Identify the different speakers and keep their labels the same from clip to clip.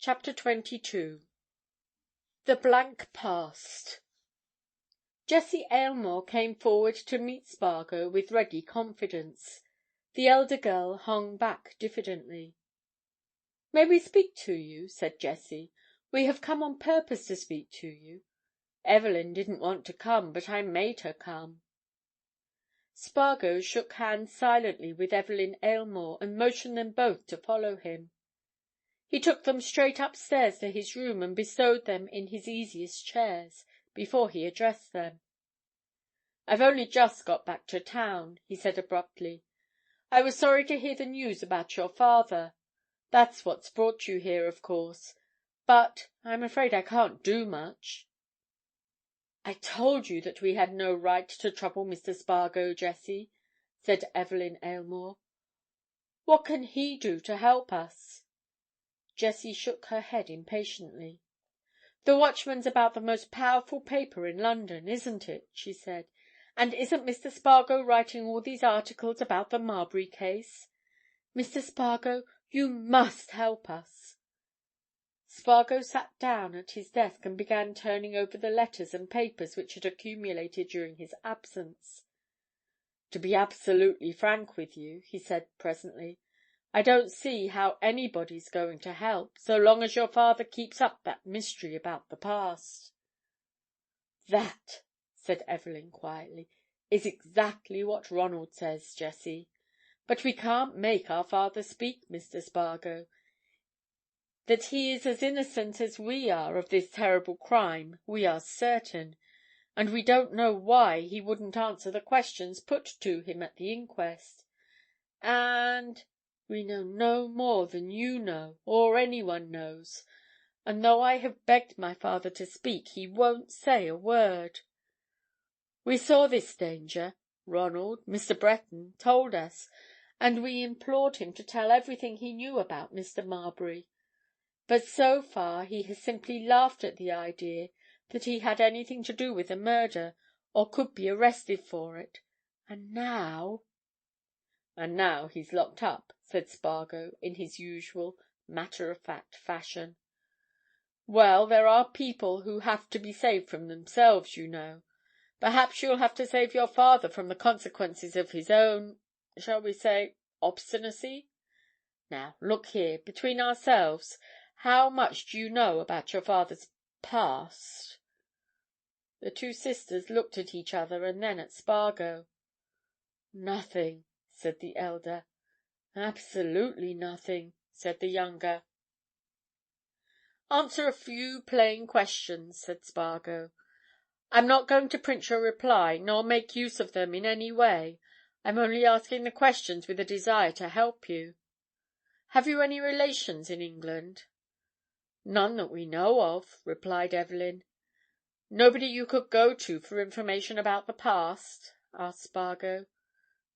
Speaker 1: Chapter 22 The Blank Past. Jessie Aylmore came forward to meet Spargo with ready confidence. The elder girl hung back diffidently. "May we speak to you?" said Jessie. "We have come on purpose to speak to you. Evelyn didn't want to come, but I made her come." Spargo shook hands silently with Evelyn Aylmore and motioned them both to follow him. He took them straight upstairs to his room and bestowed them in his easiest chairs, before he addressed them. "I've only just got back to town," he said abruptly. "I was sorry to hear the news about your father. That's what's brought you here, of course. But I'm afraid I can't do much." "I told you that we had no right to trouble Mr. Spargo, Jessie," said Evelyn Aylmore. "What can he do to help us?" Jessie shook her head impatiently. "The Watchman's about the most powerful paper in London, isn't it?" she said. "And isn't Mr. Spargo writing all these articles about the Marbury case? Mr. Spargo, you must help us." Spargo sat down at his desk and began turning over the letters and papers which had accumulated during his absence. "To be absolutely frank with you," he said presently, "I don't see how anybody's going to help, so long as your father keeps up that mystery about the past." "That," said Evelyn quietly, "is exactly what Ronald says, Jessie. But we can't make our father speak, Mr. Spargo. That he is as innocent as we are of this terrible crime, we are certain, and we don't know why he wouldn't answer the questions put to him at the inquest. And we know no more than you know, or anyone knows, and though I have begged my father to speak, he won't say a word. We saw this danger. Ronald, Mr. Breton, told us, and we implored him to tell everything he knew about Mr. Marbury. But so far he has simply laughed at the idea that he had anything to do with the murder, or could be arrested for it. And now—" "And now he's locked up," said Spargo, in his usual matter-of-fact fashion. "Well, there are people who have to be saved from themselves, you know. Perhaps you'll have to save your father from the consequences of his own, shall we say, obstinacy? Now, look here, between ourselves, how much do you know about your father's past?" The two sisters looked at each other and then at Spargo. "Nothing," said the elder. "Absolutely nothing," said the younger. "Answer a few plain questions," said Spargo. "I'm not going to print your reply, nor make use of them in any way. I'm only asking the questions with a desire to help you. Have you any relations in England?" "None that we know of," replied Evelyn. "Nobody you could go to for information about the past?" asked Spargo.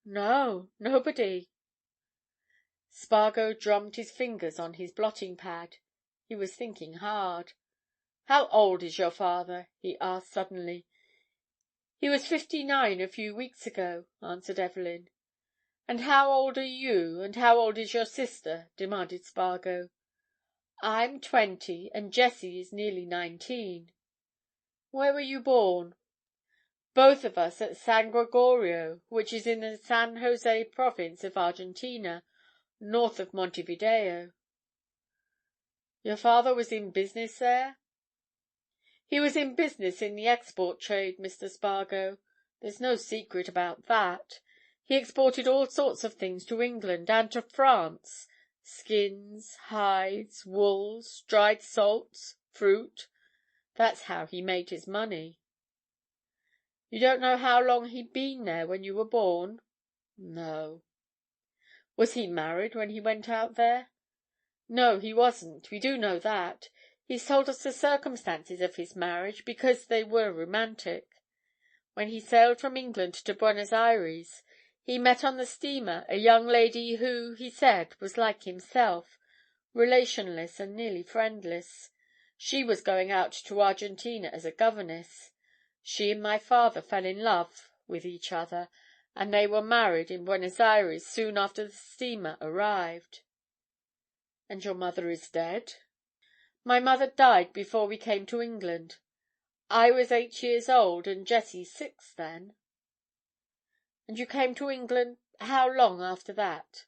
Speaker 1: "No, nobody." Spargo drummed his fingers on his blotting-pad. He was thinking hard. "How old is your father?" he asked suddenly. "He was 59 a few weeks ago," answered Evelyn. "And how old are you, and how old is your sister?" demanded Spargo. "I'm 20, and Jessie is nearly 19. "Where were you born?" "Both of us at San Gregorio, which is in the San Jose province of Argentina, north of Montevideo." "Your father was in business there?" "He was in business in the export trade, Mr. Spargo. There's no secret about that. He exported all sorts of things to England and to France. Skins, hides, wools, dried salts, fruit. That's how he made his money." "You don't know how long he'd been there when you were born?" "No." "Was he married when he went out there?" "No, he wasn't. We do know that. He's told us the circumstances of his marriage, because they were romantic. When he sailed from England to Buenos Ayres, he met on the steamer a young lady who, he said, was like himself, relationless and nearly friendless. She was going out to Argentina as a governess. She and my father fell in love with each other, and they were married in Buenos Ayres soon after the steamer arrived." "And your mother is dead?" My mother died before we came to England. I was 8 years old and Jessie 6 then." "And you came to England how long after that?"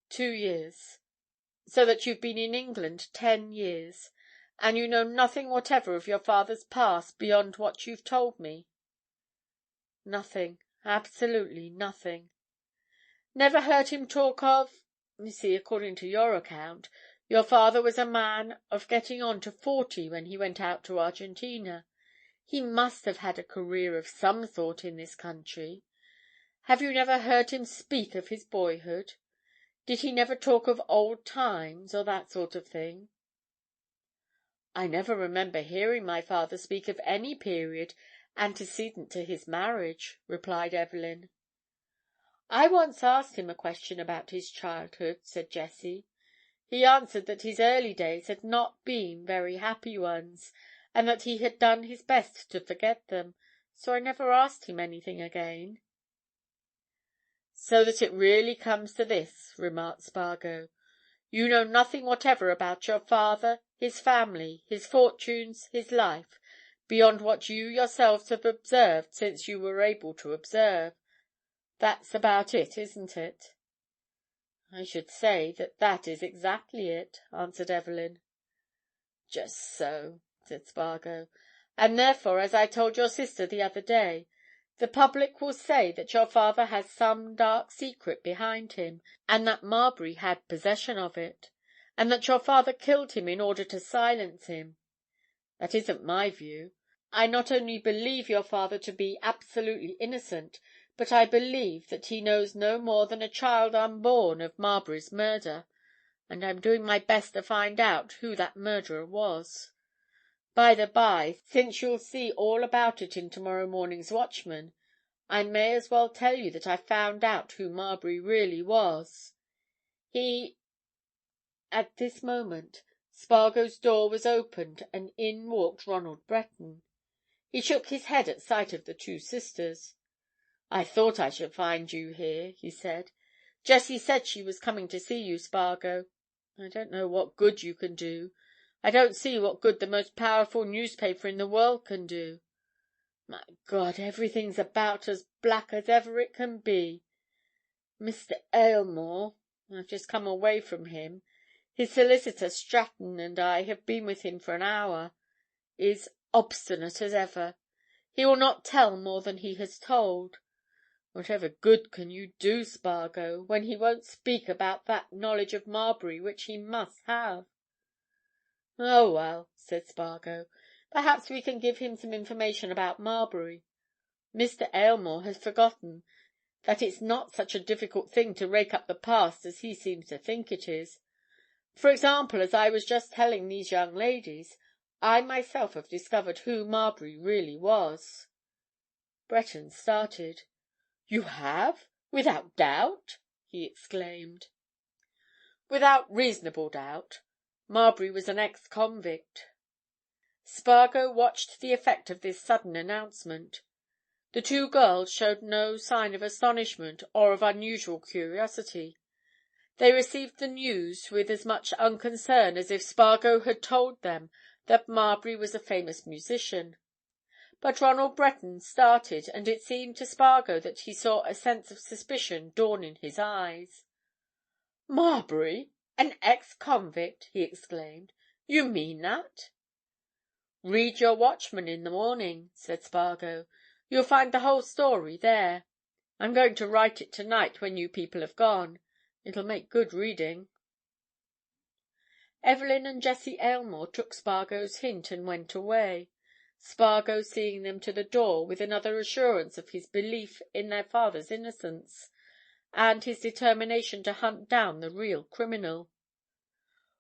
Speaker 1: "2 years. So that you've been in England 10 years. And you know nothing whatever of your father's past beyond what you've told me?" "Nothing. Absolutely nothing." "Never heard him talk of— You see, according to your account, your father was a man of getting on to 40 when he went out to Argentina. He must have had a career of some sort in this country. Have you never heard him speak of his boyhood? Did he never talk of old times, or that sort of thing?" "I never remember hearing my father speak of any period antecedent to his marriage," replied Evelyn. "I once asked him a question about his childhood," said Jessie. "He answered that his early days had not been very happy ones, and that he had done his best to forget them, so I never asked him anything again." "So that it really comes to this," remarked Spargo. "You know nothing whatever about your father, his family, his fortunes, his life, beyond what you yourselves have observed since you were able to observe. That's about it, isn't it?" "I should say that is exactly it," answered Evelyn. "Just so," said Spargo. "And therefore, as I told your sister the other day, the public will say that your father has some dark secret behind him, and that Marbury had possession of it, and that your father killed him in order to silence him. That isn't my view. I not only believe your father to be absolutely innocent, but I believe that he knows no more than a child unborn of Marbury's murder, and I'm doing my best to find out who that murderer was. By the by, since you'll see all about it in tomorrow morning's Watchman, I may as well tell you that I've found out who Marbury really was. He—" At this moment, Spargo's door was opened and in walked Ronald Breton. He shook his head at sight of the two sisters. "I thought I should find you here," he said. "Jessie said she was coming to see you, Spargo. I don't know what good you can do. I don't see what good the most powerful newspaper in the world can do. My God, everything's about as black as ever it can be. Mr. Aylmore—I've just come away from him. His solicitor, Stratton, and I have been with him for an hour—is obstinate as ever. He will not tell more than he has told. Whatever good can you do, Spargo, when he won't speak about that knowledge of Marbury which he must have?" "Oh, well," said Spargo, "perhaps we can give him some information about Marbury. Mr. Aylmore has forgotten that it's not such a difficult thing to rake up the past as he seems to think it is. For example, as I was just telling these young ladies, I myself have discovered who Marbury really was." Breton started. "You have? Without doubt?" he exclaimed. "Without reasonable doubt. Marbury was an ex-convict." Spargo watched the effect of this sudden announcement. The two girls showed no sign of astonishment or of unusual curiosity. They received the news with as much unconcern as if Spargo had told them that Marbury was a famous musician. But Ronald Breton started, and it seemed to Spargo that he saw a sense of suspicion dawn in his eyes. "Marbury? An ex-convict?" he exclaimed. "You mean that?" "Read your Watchman in the morning," said Spargo. "You'll find the whole story there. I'm going to write it tonight when you people have gone. It'll make good reading." Evelyn and Jessie Aylmore took Spargo's hint and went away, Spargo seeing them to the door with another assurance of his belief in their father's innocence, and his determination to hunt down the real criminal.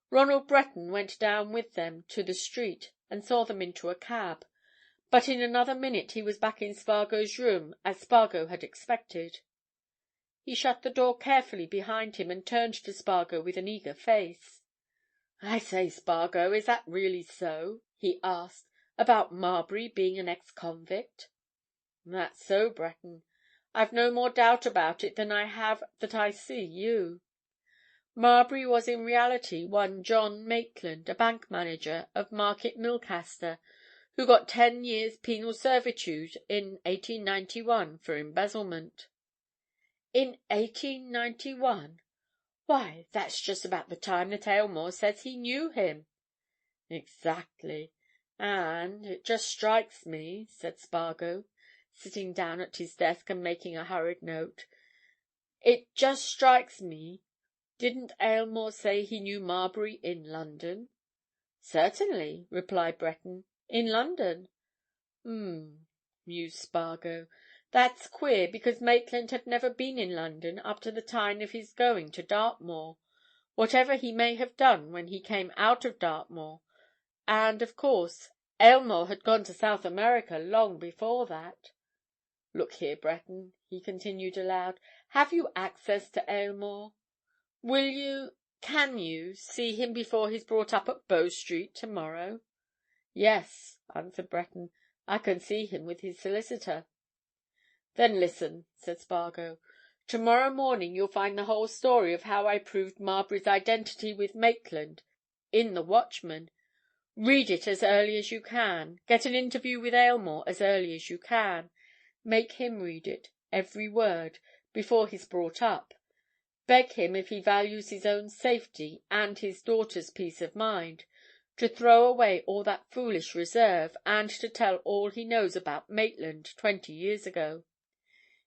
Speaker 1: Ronald Breton went down with them to the street and saw them into a cab, but in another minute he was back in Spargo's room, as Spargo had expected. He shut the door carefully behind him and turned to Spargo with an eager face. "I say, Spargo, is that really so?" he asked. "About Marbury being an ex-convict?" "That's so, Breton. I've no more doubt about it than I have that I see you. Marbury was in reality one John Maitland, a bank manager of Market Milcaster, who got 10 years' penal servitude in 1891 for embezzlement." "In 1891? Why, that's just about the time that Aylmore says he knew him." "Exactly. And it just strikes me," said Spargo, sitting down at his desk and making a hurried note. "It just strikes me, didn't Aylmore say he knew Marbury in London?" "Certainly," replied Breton. "In London." Mused Spargo. "That's queer, because Maitland had never been in London up to the time of his going to Dartmoor, whatever he may have done when he came out of Dartmoor. And, of course, Aylmore had gone to South America long before that. Look here, Breton," he continued aloud, "have you access to Aylmore? Can you see him before he's brought up at Bow Street tomorrow?" "Yes," answered Breton. "I can see him with his solicitor." "Then listen," said Spargo. "Tomorrow morning you'll find the whole story of how I proved Marbury's identity with Maitland in the Watchman. Read it as early as you can. Get an interview with Aylmore as early as you can. Make him read it, every word, before he's brought up. Beg him, if he values his own safety and his daughter's peace of mind, to throw away all that foolish reserve, and to tell all he knows about Maitland 20 years ago.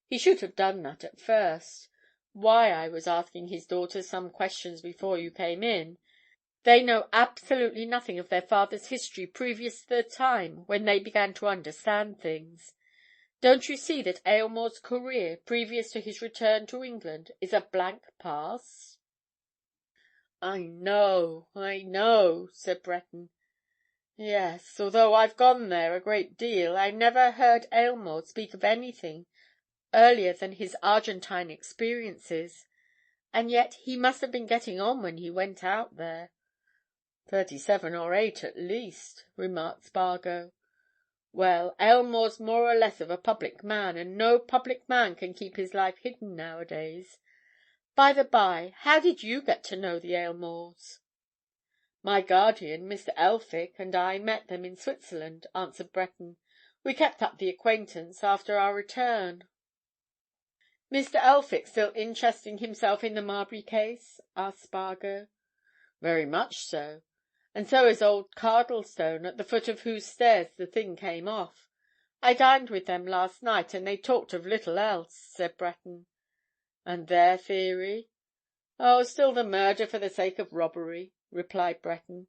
Speaker 1: He should have done that at first. Why I was asking his daughters some questions before you came in. They know absolutely nothing of their father's history previous to the time when they began to understand things. Don't you see that Aylmore's career, previous to his return to England, is a blank past?" I know," said Breton. "Yes, although I've gone there a great deal, I never heard Aylmore speak of anything earlier than his Argentine experiences. And yet he must have been getting on when he went out there." 37 or 8 at least," remarked Spargo. "Well, Aylmore's more or less of a public man, and no public man can keep his life hidden nowadays. By the by, how did you get to know the Aylmores?" "My guardian, Mr. Elphick, and I met them in Switzerland," answered Breton. "We kept up the acquaintance after our return." "Mr. Elphick still interesting himself in the Marbury case?" asked Spargo. "Very much so. And so is old Cardlestone, at the foot of whose stairs the thing came off. I dined with them last night, and they talked of little else," said Breton. "And their theory?" "Oh, still the murder for the sake of robbery," replied Breton.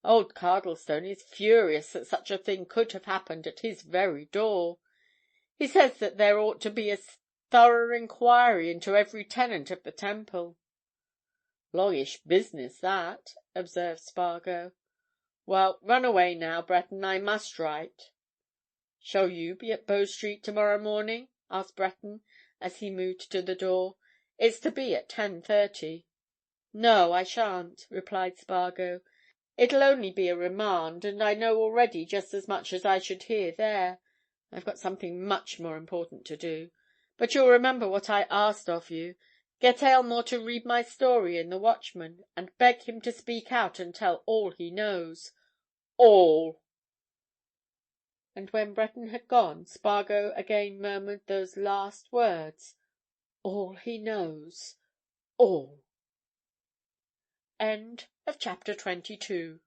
Speaker 1: "Old Cardlestone is furious that such a thing could have happened at his very door. He says that there ought to be a thorough inquiry into every tenant of the Temple." "Longish business, that," observed Spargo. "Well, run away now, Breton. I must write." "Shall you be at Bow Street tomorrow morning?" asked Breton, as he moved to the door. "It's to be at 10:30. "No, I shan't," replied Spargo. "It'll only be a remand, and I know already just as much as I should hear there. I've got something much more important to do. But you'll remember what I asked of you. Get Aylmore to read my story in the Watchman, and beg him to speak out and tell all he knows. All!" And when Breton had gone, Spargo again murmured those last words. All he knows. All. End of chapter 22.